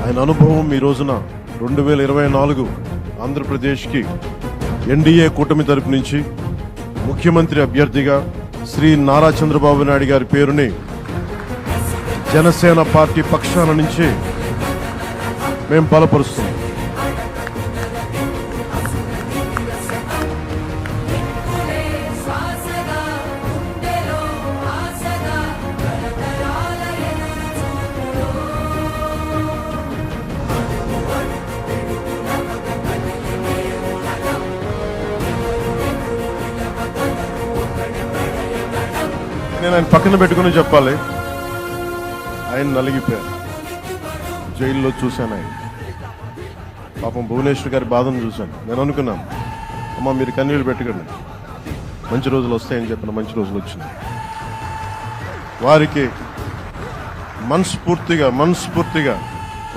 ఆయన అనుభవం ఈ రోజున 2024 ఆంధ్రప్రదేశ్కి ఎన్డీఏ కూటమి తరపు నుంచి ముఖ్యమంత్రి అభ్యర్థిగా శ్రీ నారా చంద్రబాబు నాయుడు గారి పేరుని జనసేన పార్టీ పక్షాన నుంచి మేము బలపరుస్తున్నాం. నేను ఆయన పక్కన పెట్టుకుని చెప్పాలి, ఆయన నలిగిపోయారు. జైల్లో చూశాను ఆయన పాపం భువనేశ్వర్ గారి బాధను చూశాను. నేను అనుకున్నాను, అమ్మ మీరు కన్నీళ్ళు పెట్టకండి, మంచి రోజులు వస్తాయని చెప్పిన మంచి రోజులు వచ్చింది. వారికి మనస్ఫూర్తిగా